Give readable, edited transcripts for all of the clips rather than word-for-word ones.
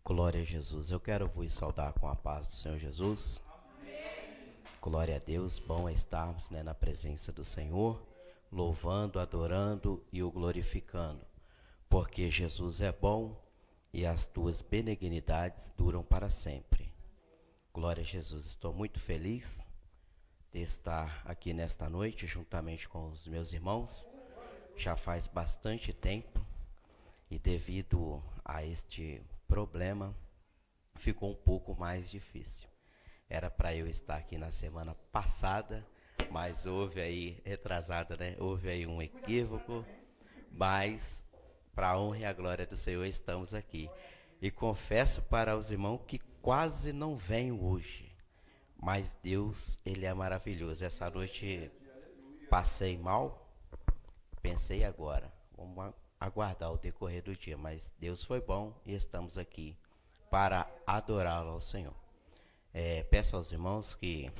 Glória a Jesus. Eu quero vos saudar com a paz do Senhor Jesus. Glória a Deus. Bom é estarmos, na presença do Senhor, louvando, adorando e o glorificando. Porque Jesus é bom e as tuas benignidades duram para sempre. Glória a Jesus. Estou muito feliz de estar aqui nesta noite juntamente com os meus irmãos. Já faz bastante tempo e devido a este problema ficou um pouco mais difícil. Era para eu estar aqui na semana passada, mas houve aí, retrasada, houve aí um equívoco, mas para a honra e a glória do Senhor estamos aqui. E confesso para os irmãos que quase não venho hoje, mas Deus, Ele é maravilhoso. Essa noite passei mal, pensei agora, vamos aguardar o decorrer do dia, mas Deus foi bom e estamos aqui para adorá-lo ao Senhor. Peço aos irmãos que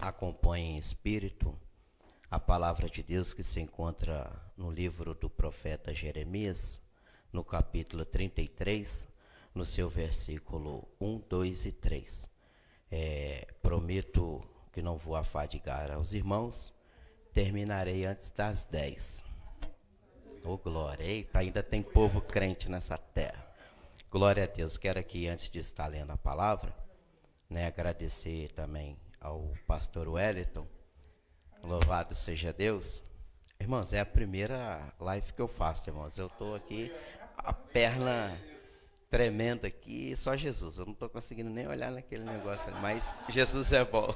acompanhem em espírito a palavra de Deus que se encontra no livro do profeta Jeremias, no capítulo 33, no seu versículo 1, 2 e 3. Prometo que não vou afadigar aos irmãos, terminarei antes das 10. Oh, glória! Eita, ainda tem povo crente nessa terra. Glória a Deus. Quero aqui, antes de estar lendo a palavra, agradecer também ao pastor Wellington. Louvado seja Deus. Irmãos, é a primeira live que eu faço, irmãos. Eu estou aqui, a perna tremendo aqui, só Jesus. Eu não estou conseguindo nem olhar naquele negócio ali, mas Jesus é bom.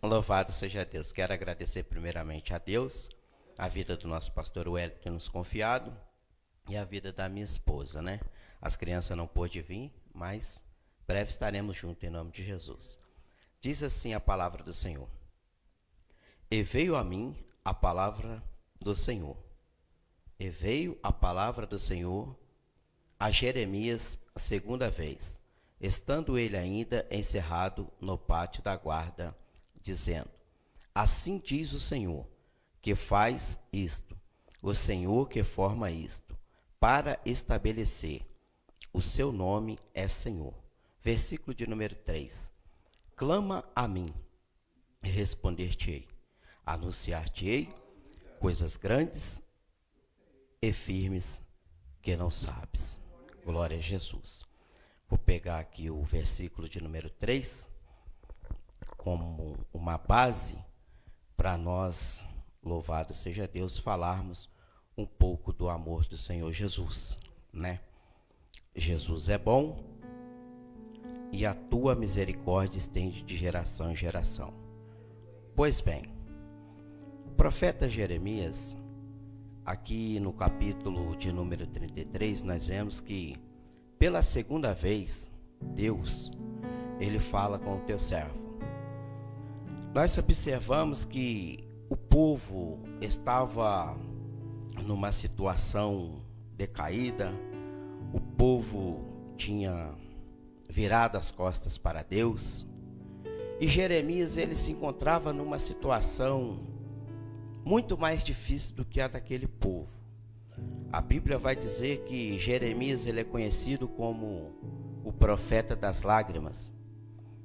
Louvado seja Deus. Quero agradecer primeiramente a Deus, a vida do nosso pastor Wellington nos confiado e a vida da minha esposa, As crianças não pôde vir, mas breve estaremos juntos em nome de Jesus. Diz assim a palavra do Senhor: E veio a mim a palavra do Senhor. E veio a palavra do Senhor a Jeremias a segunda vez, estando ele ainda encerrado no pátio da guarda, dizendo: Assim diz o Senhor, que faz isto, o Senhor que forma isto, para estabelecer. O seu nome é Senhor. Versículo de número 3. Clama a mim, e responder-te-ei. Anunciar-te-ei coisas grandes e firmes que não sabes. Glória a Jesus. Vou pegar aqui o versículo de número 3 como uma base para nós, louvado seja Deus, falarmos um pouco do amor do Senhor Jesus, Jesus é bom e a tua misericórdia estende de geração em geração. Pois bem, o profeta Jeremias, aqui no capítulo de número 33, nós vemos que pela segunda vez, Deus, Ele fala com o teu servo. Nós observamos que o povo estava numa situação decaída, o povo tinha virado as costas para Deus, e Jeremias ele se encontrava numa situação muito mais difícil do que a daquele povo. A Bíblia vai dizer que Jeremias ele é conhecido como o profeta das lágrimas,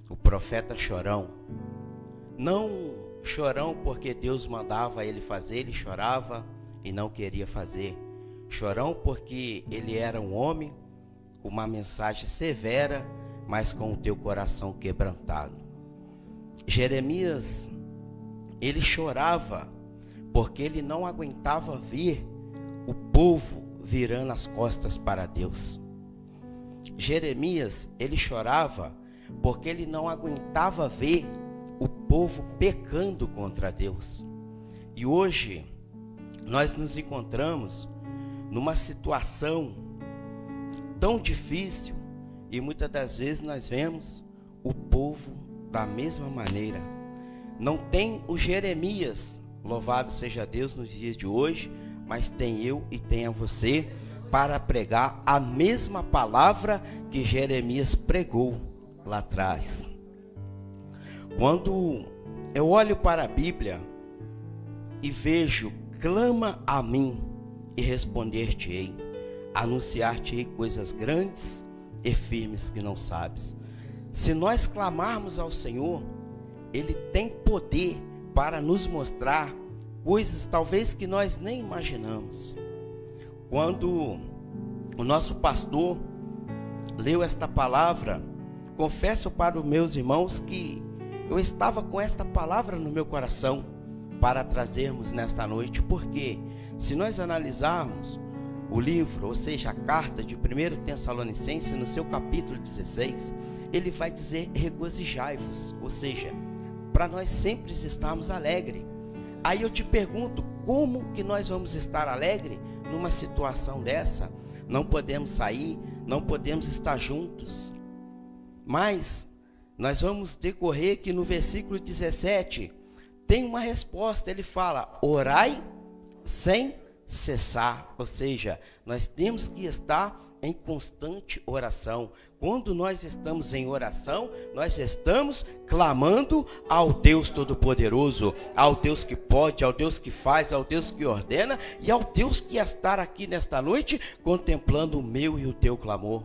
o profeta chorão. Não chorão porque Deus mandava ele fazer, ele chorava e não queria fazer. Chorão porque ele era um homem com uma mensagem severa, mas com o teu coração quebrantado. Jeremias, ele chorava porque ele não aguentava ver o povo virando as costas para Deus. Jeremias, ele chorava porque ele não aguentava ver o povo pecando contra Deus. E hoje nós nos encontramos numa situação tão difícil e muitas das vezes nós vemos o povo da mesma maneira. Não tem o Jeremias, louvado seja Deus, nos dias de hoje, mas tem eu e tem a você para pregar a mesma palavra que Jeremias pregou lá atrás. Quando eu olho para a Bíblia e vejo: clama a mim e responder-te-ei, anunciar-te-ei coisas grandes e firmes que não sabes. Se nós clamarmos ao Senhor, Ele tem poder para nos mostrar coisas talvez que nós nem imaginamos. Quando o nosso pastor leu esta palavra, confesso para os meus irmãos que eu estava com esta palavra no meu coração para trazermos nesta noite, porque se nós analisarmos o livro, ou seja, a carta de 1 Tessalonicenses, no seu capítulo 16, ele vai dizer regozijai-vos, ou seja, para nós sempre estarmos alegres. Aí eu te pergunto, como que nós vamos estar alegres numa situação dessa? Não podemos sair, não podemos estar juntos, mas nós vamos decorrer que no versículo 17 tem uma resposta. Ele fala, orai sem cessar, ou seja, nós temos que estar em constante oração. Quando nós estamos em oração, nós estamos clamando ao Deus Todo-Poderoso, ao Deus que pode, ao Deus que faz, ao Deus que ordena e ao Deus que está aqui nesta noite contemplando o meu e o teu clamor.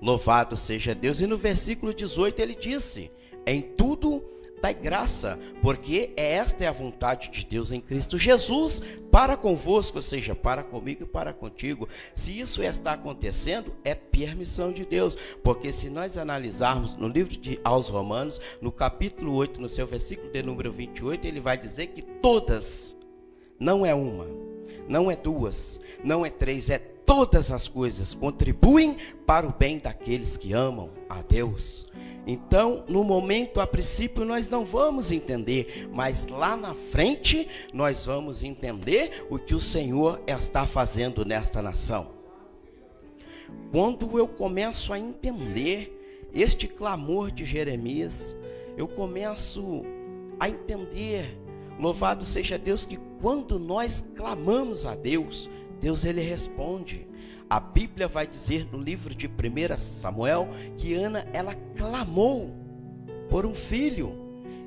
Louvado seja Deus. E no versículo 18 ele disse, em tudo dai graça, porque esta é a vontade de Deus em Cristo Jesus para convosco, ou seja, para comigo e para contigo. Se isso está acontecendo, é permissão de Deus, porque se nós analisarmos no livro aos Romanos, no capítulo 8, no seu versículo de número 28, ele vai dizer que todas, não é uma, não é duas, não é três, é todas as coisas contribuem para o bem daqueles que amam a Deus. Então, no momento, a princípio, nós não vamos entender, mas lá na frente, nós vamos entender o que o Senhor está fazendo nesta nação. Quando eu começo a entender este clamor de Jeremias, eu começo a entender, louvado seja Deus, que quando nós clamamos a Deus, Deus ele responde. A Bíblia vai dizer no livro de 1 Samuel que Ana, ela clamou por um filho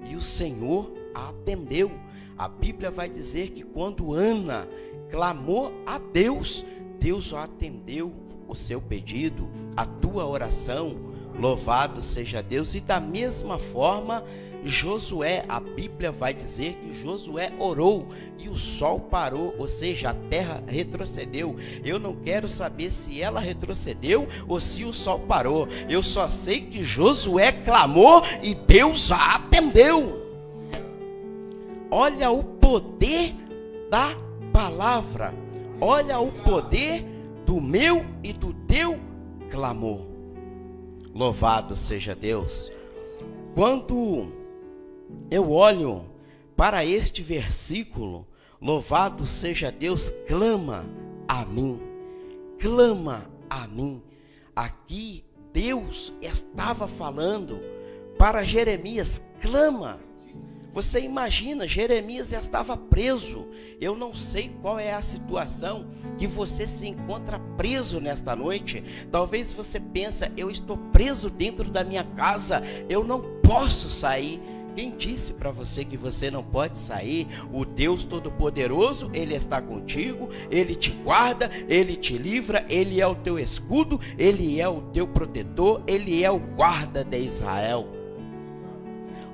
e o Senhor a atendeu. A Bíblia vai dizer que quando Ana clamou a Deus, Deus atendeu o seu pedido, a tua oração. Louvado seja Deus. E da mesma forma, Josué, a Bíblia vai dizer que Josué orou e o sol parou, ou seja, a terra retrocedeu. Eu não quero saber se ela retrocedeu ou se o sol parou. Eu só sei que Josué clamou e Deus a atendeu. Olha o poder da palavra. Olha o poder do meu e do teu clamor. Louvado seja Deus. Quando eu olho para este versículo, louvado seja Deus, clama a mim, clama a mim. Aqui Deus estava falando para Jeremias, clama. Você imagina, Jeremias estava preso. Eu não sei qual é a situação que você se encontra preso nesta noite. Talvez você pense, eu estou preso dentro da minha casa, eu não posso sair. Quem disse para você que você não pode sair? O Deus Todo-Poderoso, Ele está contigo, Ele te guarda, Ele te livra, Ele é o teu escudo, Ele é o teu protetor, Ele é o guarda de Israel.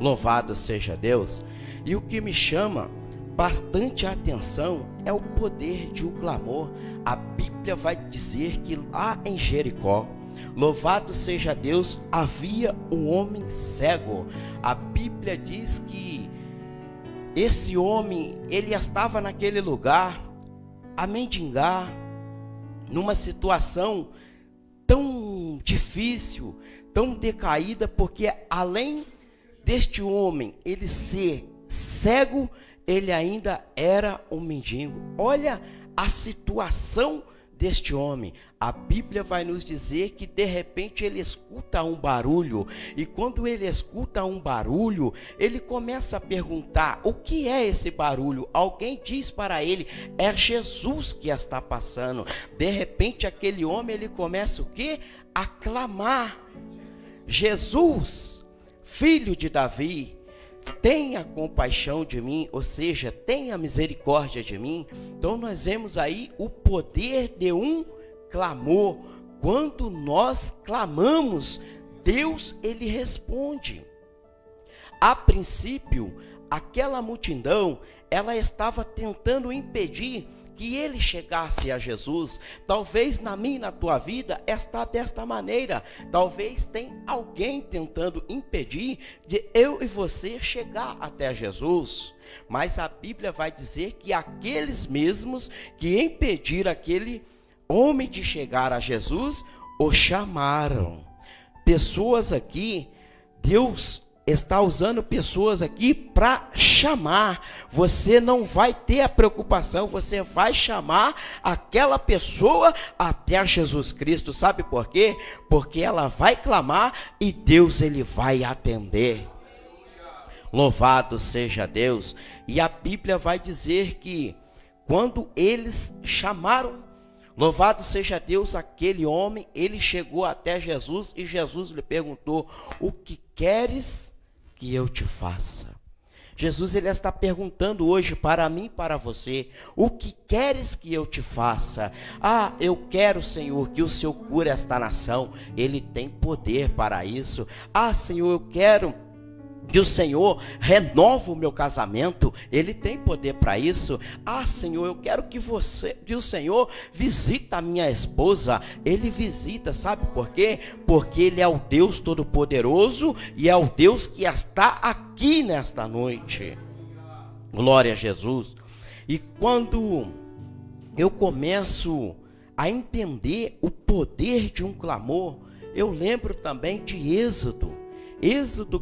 Louvado seja Deus. E o que me chama bastante a atenção é o poder de um clamor. A Bíblia vai dizer que lá em Jericó, louvado seja Deus, havia um homem cego. A Bíblia diz que esse homem, ele estava naquele lugar a mendigar, numa situação tão difícil, tão decaída, porque além deste homem ele ser cego, ele ainda era um mendigo. Olha a situação deste homem. A Bíblia vai nos dizer que de repente ele escuta um barulho, e quando ele escuta um barulho, ele começa a perguntar: o que é esse barulho? Alguém diz para ele: é Jesus que está passando. De repente aquele homem, ele começa o quê? A clamar: Jesus, filho de Davi, tenha compaixão de mim, ou seja, tenha misericórdia de mim. Então nós vemos aí o poder de um clamor. quando nós clamamos, Deus, ele responde. A princípio, aquela multidão, ela estava tentando impedir que ele chegasse a Jesus. Talvez na minha e na tua vida está desta maneira. Talvez tem alguém tentando impedir de eu e você chegar até Jesus. Mas a Bíblia vai dizer que aqueles mesmos que impediram aquele homem de chegar a Jesus, o chamaram. Pessoas aqui, Deus está usando pessoas aqui para chamar. Você não vai ter a preocupação, você vai chamar aquela pessoa até Jesus Cristo. Sabe por quê? Porque ela vai clamar e Deus, ele vai atender. Louvado seja Deus. E a Bíblia vai dizer que quando eles chamaram, louvado seja Deus, aquele homem, ele chegou até Jesus e Jesus lhe perguntou: o que queres que eu te faça? Jesus, ele está perguntando hoje para mim e para você: o que queres que eu te faça? Ah, eu quero, Senhor, que o Senhor cure esta nação. Ele tem poder para isso. Ah, Senhor, eu quero que o Senhor renova o meu casamento. Ele tem poder para isso. Ah, Senhor, eu quero que o Senhor visita a minha esposa. Ele visita, sabe por quê? Porque ele é o Deus Todo-Poderoso e é o Deus que está aqui nesta noite. Glória a Jesus. E quando eu começo a entender o poder de um clamor, eu lembro também de Êxodo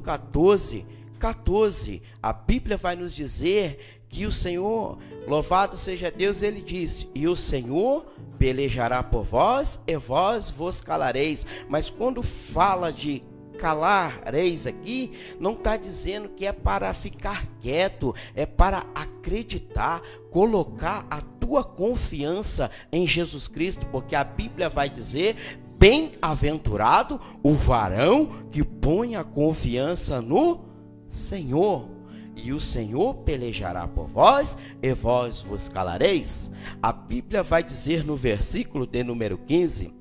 14, a Bíblia vai nos dizer que o Senhor, louvado seja Deus, ele disse: e o Senhor pelejará por vós e vós vos calareis. Mas quando fala de calareis aqui, não está dizendo que é para ficar quieto, é para acreditar, colocar a tua confiança em Jesus Cristo, porque a Bíblia vai dizer: bem-aventurado o varão que põe a confiança no Senhor, e o Senhor pelejará por vós e vós vos calareis. A Bíblia vai dizer no versículo de número 15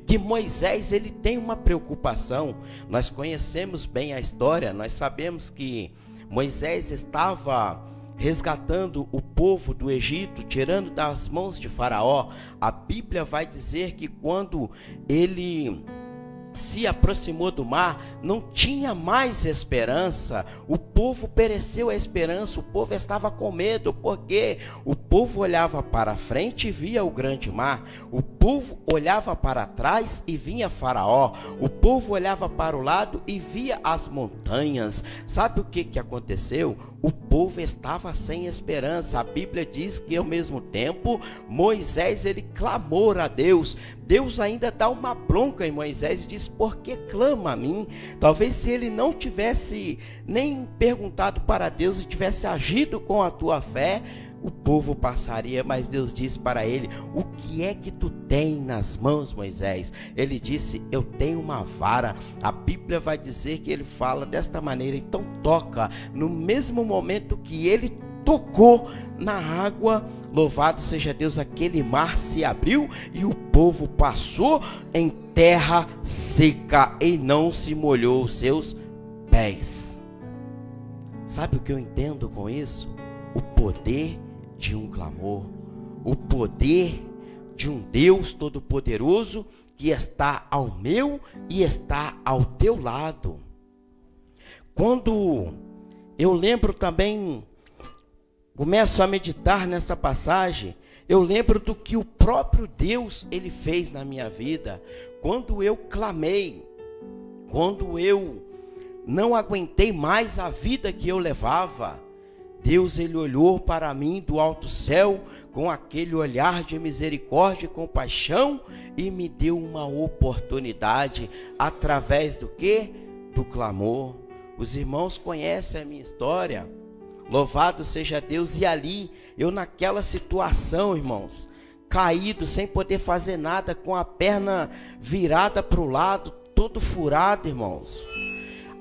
que Moisés, ele tem uma preocupação. Nós conhecemos bem a história, nós sabemos que Moisés estava resgatando o povo do Egito, tirando das mãos de Faraó. A Bíblia vai dizer que quando ele se aproximou do mar, não tinha mais esperança. O povo pereceu a esperança, o povo estava com medo, porque o povo olhava para frente e via o grande mar, o povo olhava para trás e vinha Faraó, o povo olhava para o lado e via as montanhas. Sabe o que aconteceu? O povo estava sem esperança. A Bíblia diz que ao mesmo tempo Moisés, ele clamou a Deus. Deus ainda dá uma bronca em Moisés e diz: por que clama a mim? Talvez se ele não tivesse nem perguntado para Deus e tivesse agido com a tua fé, o povo passaria. Mas Deus disse para ele: o que é que tu tem nas mãos, Moisés? Ele disse: eu tenho uma vara. A Bíblia vai dizer que ele fala desta maneira: então toca. No mesmo momento que ele tocou na água, louvado seja Deus, aquele mar se abriu e o povo passou em terra seca e não se molhou os seus pés. Sabe o que eu entendo com isso? O poder de um clamor, o poder de um Deus Todo-Poderoso que está ao meu e está ao teu lado. Quando eu lembro também, começo a meditar nessa passagem, eu lembro do que o próprio Deus, ele fez na minha vida. Quando eu clamei, quando eu não aguentei mais a vida que eu levava, Deus, ele olhou para mim do alto céu com aquele olhar de misericórdia e compaixão e me deu uma oportunidade através do quê? Do clamor. Os irmãos conhecem a minha história. Louvado seja Deus. E ali, eu naquela situação, irmãos, caído, sem poder fazer nada, com a perna virada para o lado, todo furado, irmãos.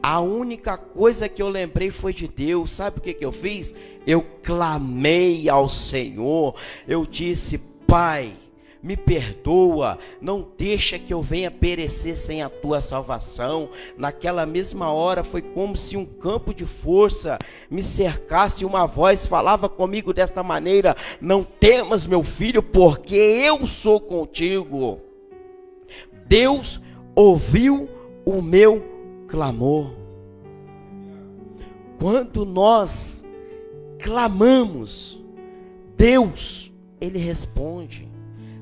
A única coisa que eu lembrei foi de Deus. Sabe o que eu fiz? Eu clamei ao Senhor. Eu disse: Pai, me perdoa, não deixa que eu venha perecer sem a tua salvação. Naquela mesma hora foi como se um campo de força me cercasse e uma voz falava comigo desta maneira: não temas, meu filho, porque eu sou contigo. Deus ouviu o meu clamor. Quando nós clamamos, Deus, Ele responde.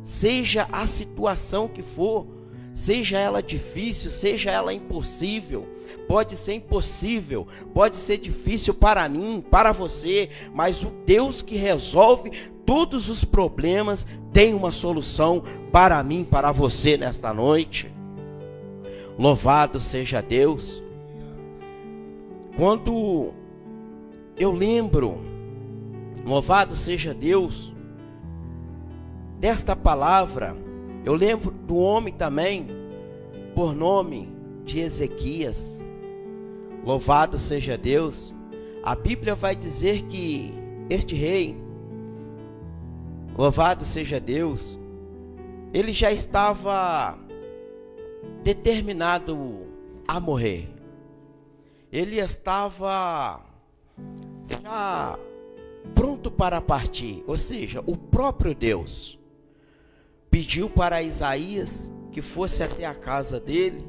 Seja a situação que for, seja ela difícil, seja ela impossível. Pode ser impossível, pode ser difícil para mim, para você, mas o Deus que resolve todos os problemas tem uma solução para mim, para você nesta noite. Louvado seja Deus. Quando eu lembro, louvado seja Deus, desta palavra, eu lembro do homem também, por nome de Ezequias. Louvado seja Deus. A Bíblia vai dizer que este rei, louvado seja Deus, ele já estava determinado a morrer. Ele estava já pronto para partir, ou seja, o próprio Deus pediu para Isaías que fosse até a casa dele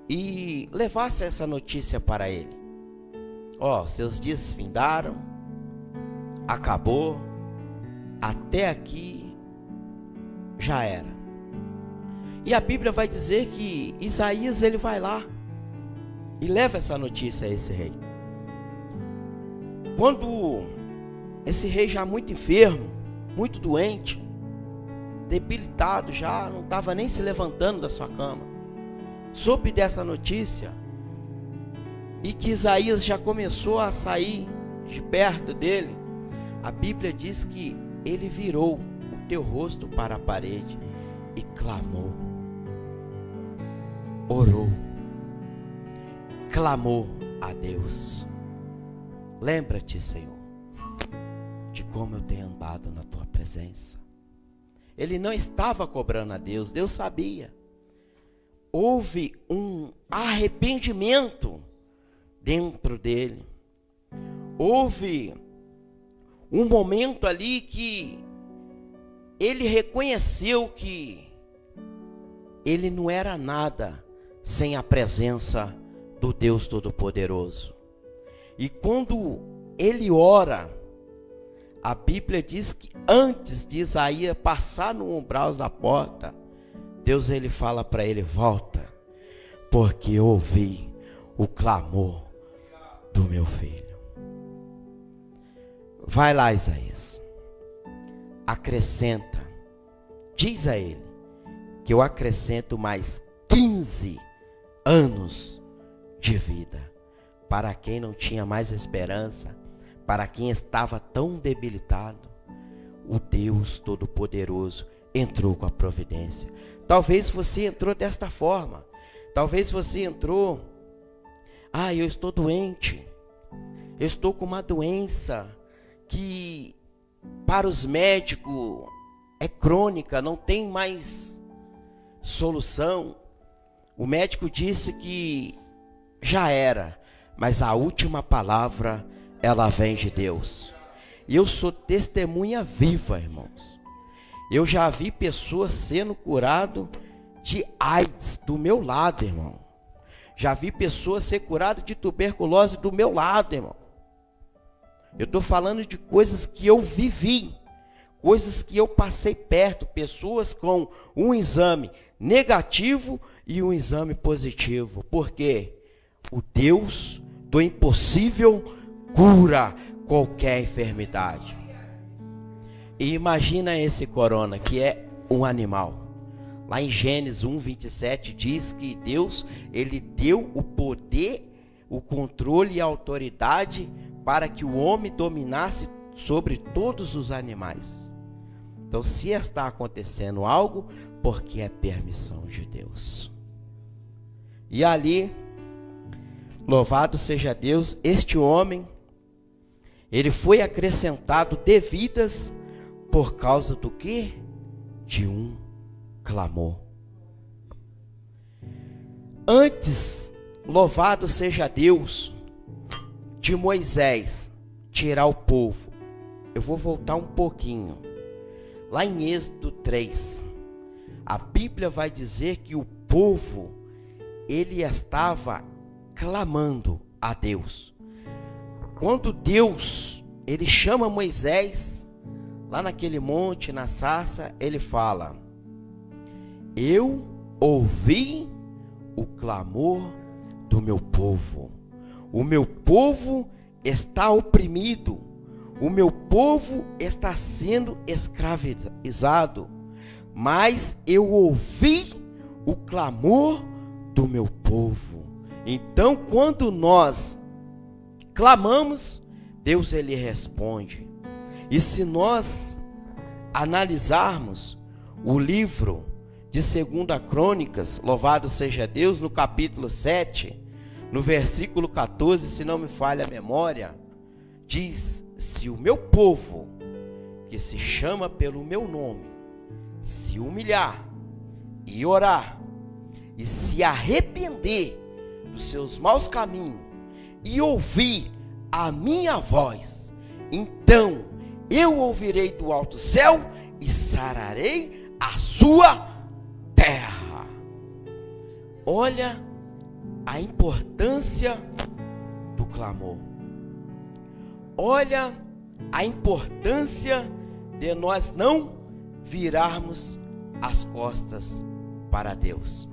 e levasse essa notícia para ele. Ó, seus dias findaram, acabou, até aqui já era. E a Bíblia vai dizer que Isaías, ele vai lá e leva essa notícia a esse rei. Quando esse rei já muito enfermo, muito doente, debilitado, já não estava nem se levantando da sua cama, soube dessa notícia e que Isaías já começou a sair de perto dele, a Bíblia diz que ele virou o teu rosto para a parede e clamou, orou, clamou a Deus. Lembra-te, Senhor, de como eu tenho andado na tua presença. Ele não estava cobrando a Deus, Deus sabia. Houve um arrependimento dentro dele. Houve um momento ali que ele reconheceu que ele não era nada sem a presença do Deus Todo-Poderoso. E quando ele ora, a Bíblia diz que antes de Isaías passar no umbral da porta, Deus ele fala para ele: volta, porque eu ouvi o clamor do meu filho. Vai lá, Isaías, acrescenta, diz a ele que eu acrescento mais 15 anos de vida para quem não tinha mais esperança, para quem estava tão debilitado. O Deus Todo-Poderoso entrou com a providência. Talvez você entrou desta forma. Talvez você entrou: eu estou doente, eu estou com uma doença que para os médicos é crônica, não tem mais solução. O médico disse que já era, mas a última palavra, ela vem de Deus. E eu sou testemunha viva, irmãos. Eu já vi pessoas sendo curadas de AIDS do meu lado, irmão. Já vi pessoas ser curadas de tuberculose do meu lado, irmão. Eu estou falando de coisas que eu vivi, coisas que eu passei perto, pessoas com um exame negativo e um exame positivo. Porque o Deus do impossível cura qualquer enfermidade. E imagina esse corona, que é um animal. Lá em Gênesis 1:27 diz que Deus, ele deu o poder, o controle e a autoridade para que o homem dominasse sobre todos os animais. Então, se está acontecendo algo, porque é permissão de Deus. E ali, louvado seja Deus, este homem, ele foi acrescentado devidas por causa do quê? de um clamor. Antes, louvado seja Deus, de Moisés tirar o povo. Eu vou voltar um pouquinho. Lá em Êxodo 3, a Bíblia vai dizer que o povo, ele estava clamando a Deus. Quando Deus, ele chama Moisés, lá naquele monte, na sarça, ele fala: eu ouvi o clamor do meu povo. O meu povo está oprimido. O meu povo está sendo escravizado. Mas eu ouvi o clamor do meu povo. Então, quando nós clamamos, Deus ele responde. E se nós analisarmos o livro de 2 Crônicas, louvado seja Deus, no capítulo 7, no versículo 14, se não me falha a memória, diz: se o meu povo, que se chama pelo meu nome, se humilhar e orar, e se arrepender dos seus maus caminhos, e ouvir a minha voz, então eu ouvirei do alto céu e sararei a sua terra. Olha a importância do clamor. Olha a importância de nós não virarmos as costas para Deus.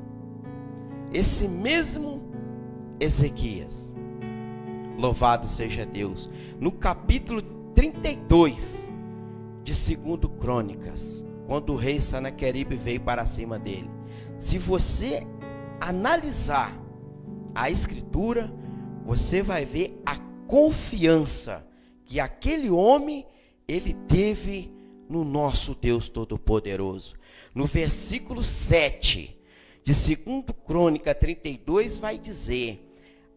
Esse mesmo Ezequias, louvado seja Deus, no capítulo 32 de 2 Crônicas, quando o rei Sanaqueribe veio para cima dele, se você analisar a escritura, você vai ver a confiança que aquele homem ele teve no nosso Deus Todo-Poderoso. No versículo 7 de 2 Crônica 32 vai dizer: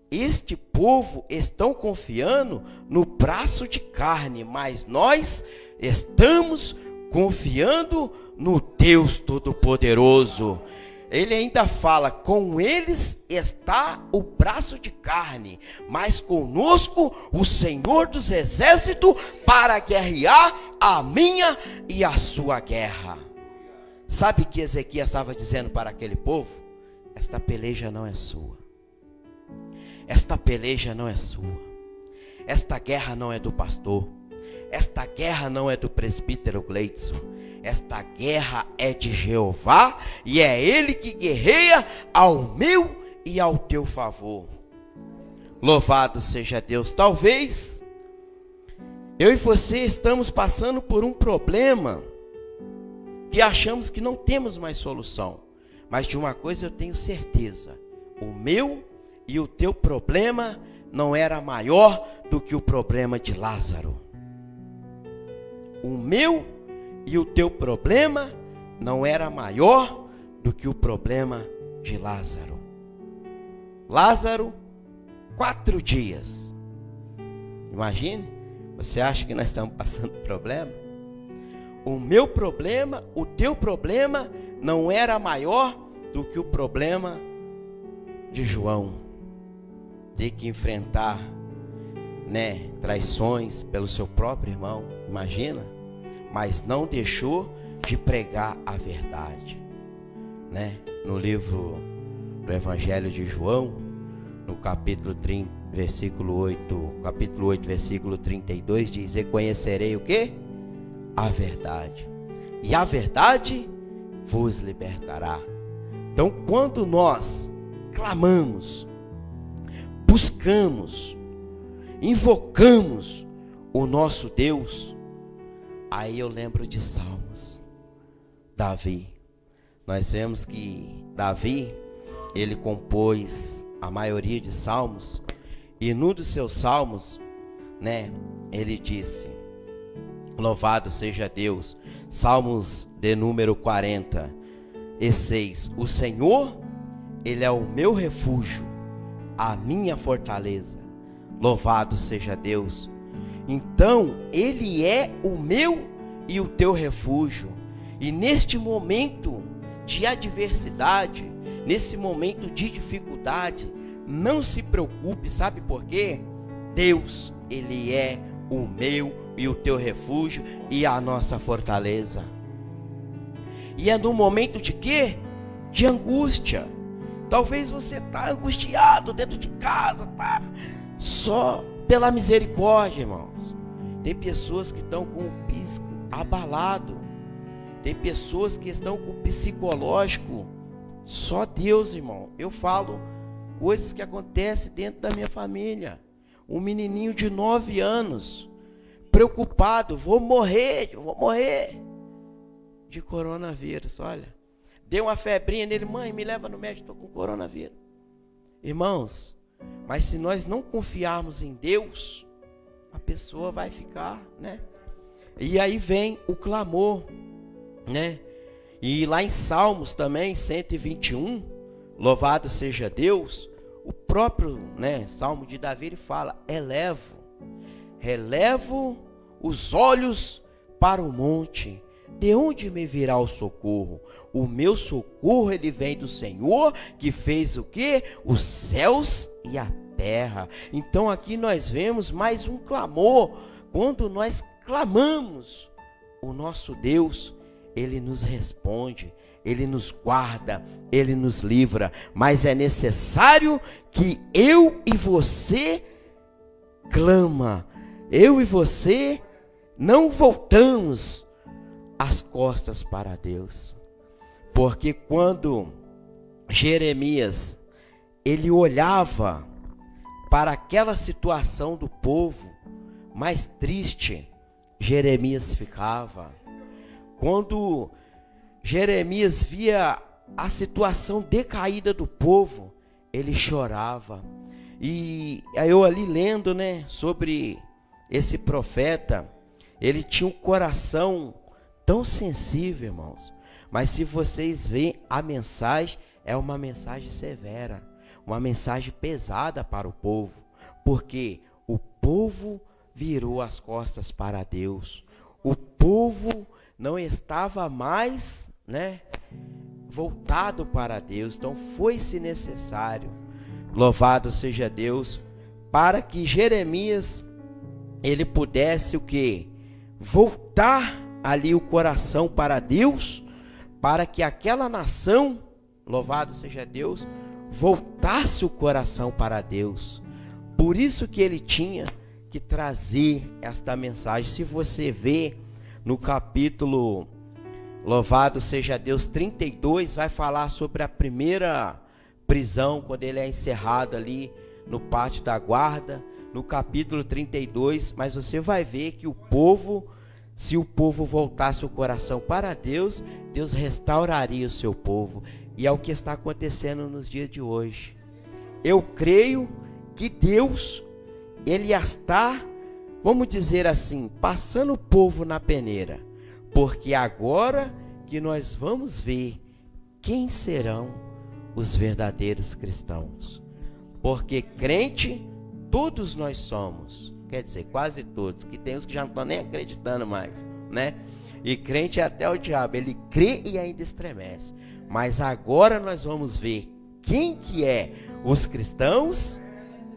este povo estão confiando no braço de carne, mas nós estamos confiando no Deus Todo-Poderoso. Ele ainda fala: com eles está o braço de carne, mas conosco o Senhor dos Exércitos para guerrear a minha e a sua guerra. Sabe o que Ezequias estava dizendo para aquele povo? Esta peleja não é sua. Esta peleja não é sua. Esta guerra não é do pastor. Esta guerra não é do presbítero Gleidson. Esta guerra é de Jeová, e é Ele que guerreia ao meu e ao teu favor. Louvado seja Deus. Talvez eu e você estamos passando por um problema que achamos que não temos mais solução. Mas de uma coisa eu tenho certeza: o meu e o teu problema não era maior do que o problema de Lázaro. O meu e o teu problema não era maior do que o problema de Lázaro. Lázaro, 4 dias. Imagine, você acha que nós estamos passando problema? O meu problema, o teu problema não era maior do que o problema de João. Ter que enfrentar, traições pelo seu próprio irmão, imagina? Mas não deixou de pregar a verdade, No livro do Evangelho de João, no capítulo 30, versículo 8, capítulo 8, versículo 32, diz: e conhecerei o quê? A verdade, e a verdade vos libertará. Então, quando nós clamamos, buscamos, invocamos o nosso Deus, aí eu lembro de Salmos. Davi, nós vemos que Davi, ele compôs a maioria de salmos, e num dos seus salmos, ele disse: louvado seja Deus, Salmos de número 46, o Senhor, Ele é o meu refúgio, a minha fortaleza, louvado seja Deus. Então, Ele é o meu e o teu refúgio, E neste momento de adversidade, nesse momento de dificuldade, não se preocupe, sabe por quê? Deus, Ele é o meu e o teu refúgio e a nossa fortaleza. E é no momento de quê? De angústia. Talvez você está angustiado dentro de casa, tá? Só pela misericórdia, irmãos. Tem pessoas que estão com o físico abalado. Tem pessoas que estão com o psicológico. Só Deus, irmão. Eu falo coisas que acontecem dentro da minha família. Um menininho de 9 anos, preocupado, vou morrer de coronavírus, olha. Deu uma febrinha nele, mãe, me leva no médico, estou com coronavírus. Irmãos, mas se nós não confiarmos em Deus, a pessoa vai ficar, né? E aí vem o clamor, né? E lá em Salmos também, 121, louvado seja Deus, o próprio, né, Salmo de Davi, ele fala, relevo os olhos para o monte, de onde me virá o socorro? O meu socorro, ele vem do Senhor, que fez o quê? Os céus e a terra. Então aqui nós vemos mais um clamor. Quando nós clamamos, o nosso Deus, Ele nos responde, Ele nos guarda, Ele nos livra. Mas é necessário que eu e você clama. Eu e você não voltamos as costas para Deus. Porque quando Jeremias, ele olhava para aquela situação do povo, mais triste Jeremias ficava. Quando Jeremias via a situação decaída do povo, ele chorava. E eu ali lendo, né, sobre esse profeta, ele tinha um coração tão sensível, irmãos. Mas se vocês veem, a mensagem é uma mensagem severa, uma mensagem pesada para o povo, porque o povo virou as costas para Deus. O povo não estava mais, né, voltado para Deus. Então foi-se necessário, louvado seja Deus, para que Jeremias ele pudesse o quê? Voltar ali o coração para Deus, para que aquela nação, louvado seja Deus, voltasse o coração para Deus. Por isso que ele tinha que trazer esta mensagem. Se você vê no capítulo, louvado seja Deus, 32, vai falar sobre a primeira prisão, quando ele é encerrado ali no pátio da guarda, no capítulo 32, mas você vai ver que o povo, se o povo voltasse o coração para Deus, Deus restauraria o seu povo. E é o que está acontecendo nos dias de hoje. Eu creio que Deus, Ele está, vamos dizer assim, passando o povo na peneira. Porque agora que nós vamos ver quem serão os verdadeiros cristãos. Porque crente, todos nós somos. Quer dizer, quase todos, que tem uns que já não estão nem acreditando mais, né? E crente é até o diabo, ele crê e ainda estremece. Mas agora nós vamos ver quem que é os cristãos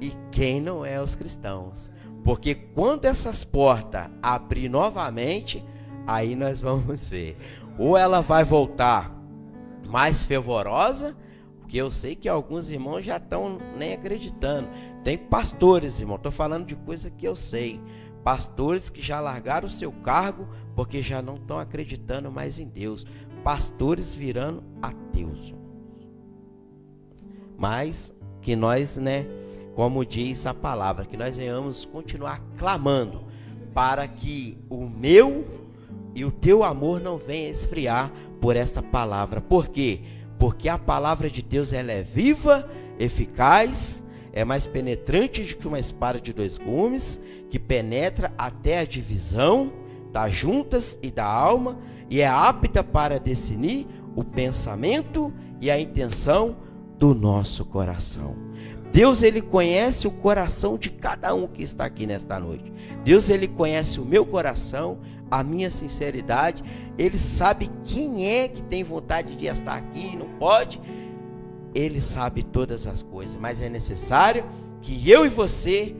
e quem não é os cristãos. Porque quando essas portas abrir novamente, aí nós vamos ver. Ou ela vai voltar mais fervorosa, porque eu sei que alguns irmãos já estão nem acreditando. Tem pastores, irmão, estou falando de coisa que eu sei. Pastores que já largaram o seu cargo porque já não estão acreditando mais em Deus. Pastores virando ateus. Mas que nós, né, como diz a palavra, que nós venhamos continuar clamando para que o meu e o teu amor não venha esfriar por essa palavra. Por quê? Porque a palavra de Deus, ela é viva, eficaz, é mais penetrante do que uma espada de 2 gumes, que penetra até a divisão das juntas e da alma, e é apta para discernir o pensamento e a intenção do nosso coração. Deus, ele conhece o coração de cada um que está aqui nesta noite. Deus, ele conhece o meu coração, a minha sinceridade. Ele sabe quem é que tem vontade de estar aqui e não pode. Ele sabe todas as coisas, mas é necessário que eu e você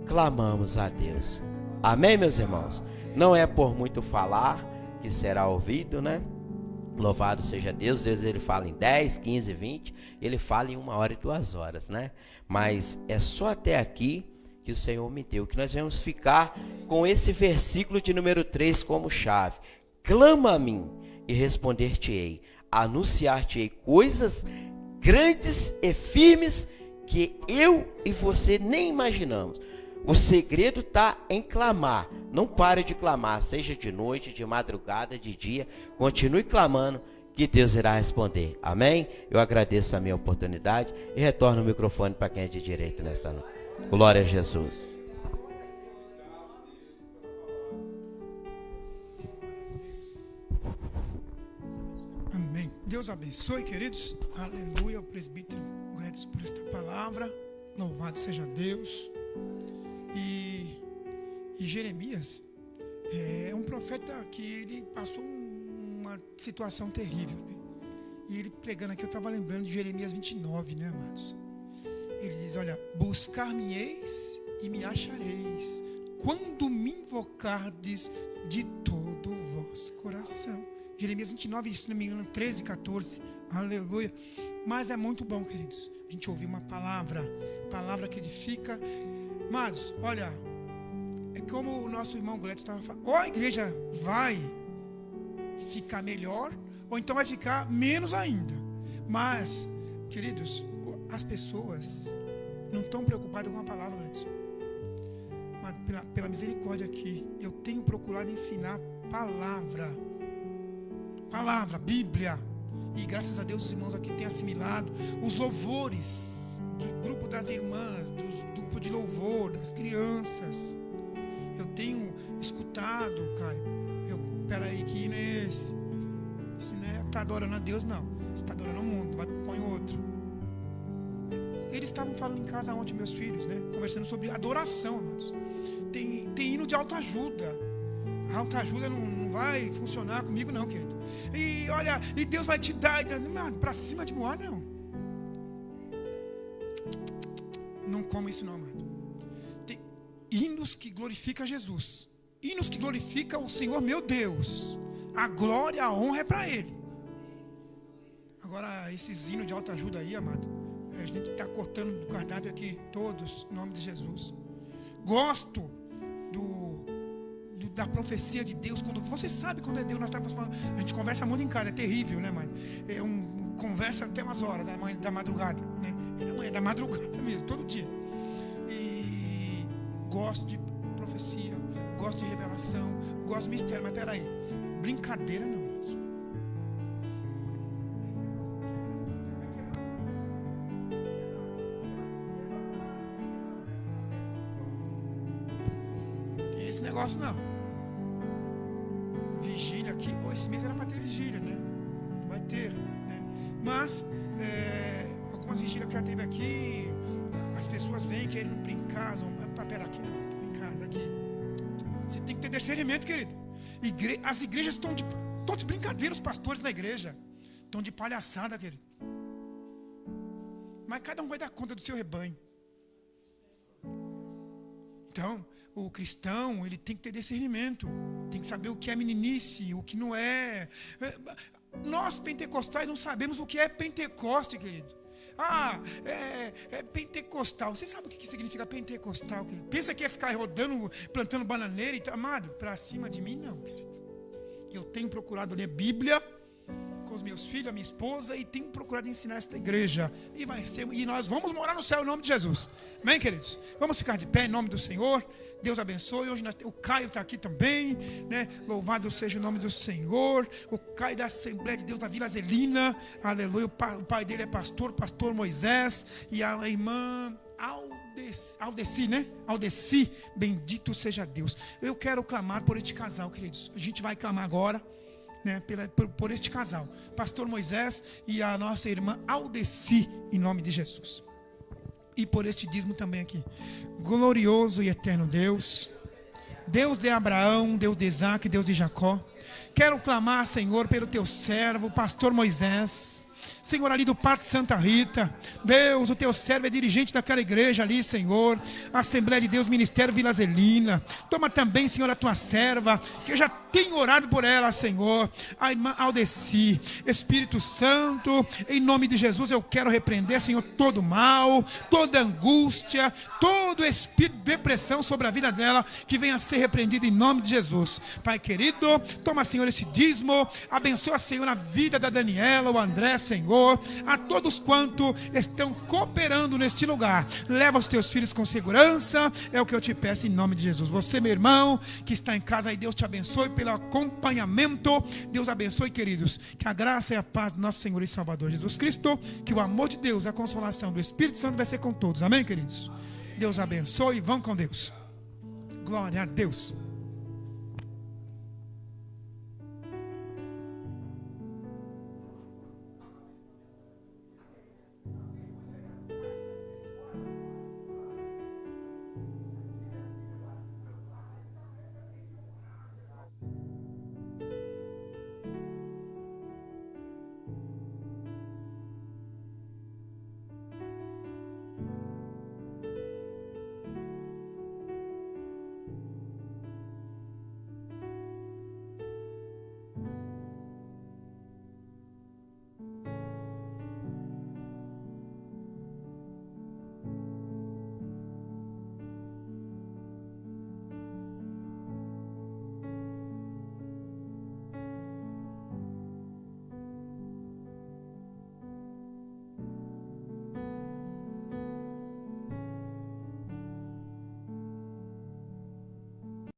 clamamos a Deus. Amém, meus irmãos? Não é por muito falar que será ouvido, né? Louvado seja Deus. Deus, ele fala em 10, 15, 20, ele fala em 1 hora e 2 horas, né? Mas é só até aqui que o Senhor me deu, que nós vamos ficar com esse versículo de número 3 como chave. Clama a mim e responder-te-ei, anunciar-te-ei coisas grandes e firmes que eu e você nem imaginamos. O segredo está em clamar. Não pare de clamar, seja de noite, de madrugada, de dia. Continue clamando que Deus irá responder. Amém? Eu agradeço a minha oportunidade e retorno o microfone para quem é de direito nesta noite. Glória a Jesus. Amém. Deus abençoe, queridos. Aleluia, o presbítero Gladys por esta palavra. Louvado seja Deus. E Jeremias é um profeta que ele passou uma situação terrível, né? E ele pregando aqui, eu estava lembrando de Jeremias 29, né, amados? Ele diz, olha, buscar-me-eis e me achareis, quando me invocardes de todo o vosso coração. Jeremias 29, se não me engano, 13, 14, aleluia. Mas é muito bom, queridos, a gente ouvir uma palavra que edifica. Amados, olha, é como o nosso irmão Gladys estava falando, ou a igreja vai ficar melhor, ou então vai ficar menos ainda. Mas, queridos, as pessoas não estão preocupadas com a palavra, Gladys. Mas pela misericórdia aqui, eu tenho procurado ensinar palavra, Bíblia. E graças a Deus os irmãos aqui têm assimilado os louvores do grupo das irmãs, do grupo de louvor, das crianças. Eu tenho escutado, Caio. Peraí, que não é esse? Esse não é, tá adorando a Deus, não. Você está adorando o mundo, põe outro. Eles estavam falando em casa ontem, meus filhos, né? Conversando sobre adoração, amados. Tem hino de autoajuda. A autoajuda não vai funcionar comigo, não, querido. E olha, e Deus vai te dar. Não, pra cima de Moá, não. Não como isso, não, amado. Tem hinos que glorificam Jesus. Hinos que glorificam o Senhor, meu Deus. A glória, a honra é para Ele. Agora, esses hinos de autoajuda aí, amado, a gente está cortando do cardápio aqui, todos, em nome de Jesus. Gosto da profecia de Deus. Quando você sabe quando é Deus, nós estávamos falando, a gente conversa muito em casa, é terrível, né, mãe? Conversa até umas horas da madrugada, né? É da madrugada mesmo, todo dia. E gosto de profecia, gosto de revelação, gosto de mistério, mas peraí, brincadeira não. Esse negócio não. Vigília aqui, esse mês era para ter vigília, né? Não vai ter, né? Mas algumas vigílias que já teve aqui, as pessoas vêm querendo brincar, pera aqui não, vem cá, daqui. Você tem que ter discernimento, querido. As igrejas estão de brincadeira, os pastores na igreja estão de palhaçada, querido. Mas cada um vai dar conta do seu rebanho. Então, o cristão, ele tem que ter discernimento, tem que saber o que é meninice, o que não é. Nós pentecostais não sabemos o que é Pentecoste, querido. É pentecostal. Você sabe o que significa pentecostal, querido? Pensa que é ficar rodando, plantando bananeira e amado, pra cima de mim, não, querido. Eu tenho procurado ler Bíblia com os meus filhos, a minha esposa, e tenho procurado ensinar esta igreja. E nós vamos morar no céu em nome de Jesus. Amém, queridos? Vamos ficar de pé em nome do Senhor. Deus abençoe. Hoje o Caio está aqui também, né? Louvado seja o nome do Senhor. O Caio da Assembleia de Deus da Vila Zelina. Aleluia. O pai dele é pastor Moisés. E a irmã Aldeci, né? Aldeci, bendito seja Deus. Eu quero clamar por este casal, queridos. A gente vai clamar agora, né? Por este casal, pastor Moisés e a nossa irmã Aldeci, em nome de Jesus. E por este dízimo também aqui. Glorioso e eterno Deus, Deus de Abraão, Deus de Isaac, Deus de Jacó. Quero clamar, Senhor, pelo teu servo, pastor Moisés. Senhor, ali do Parque Santa Rita, Deus, o teu servo é dirigente daquela igreja ali, Senhor, Assembleia de Deus, Ministério Vila Zelina. Toma também, Senhor, a tua serva, que eu já tenho orado por ela, Senhor, a irmã Aldeci. Espírito Santo, em nome de Jesus, eu quero repreender, Senhor, todo mal, toda angústia, todo espírito de depressão sobre a vida dela, que venha a ser repreendido em nome de Jesus. Pai querido, toma, Senhor, esse dízimo, abençoa, Senhor, a vida da Daniela, o André, Senhor, a todos quanto estão cooperando neste lugar. Leva os teus filhos com segurança, é o que eu te peço em nome de Jesus. Você, meu irmão, que está em casa aí, Deus te abençoe pelo acompanhamento. Deus abençoe, queridos, que a graça e a paz do nosso Senhor e Salvador Jesus Cristo, que o amor de Deus, a consolação do Espírito Santo vai ser com todos, amém, queridos? Deus abençoe e vão com Deus. Glória a Deus.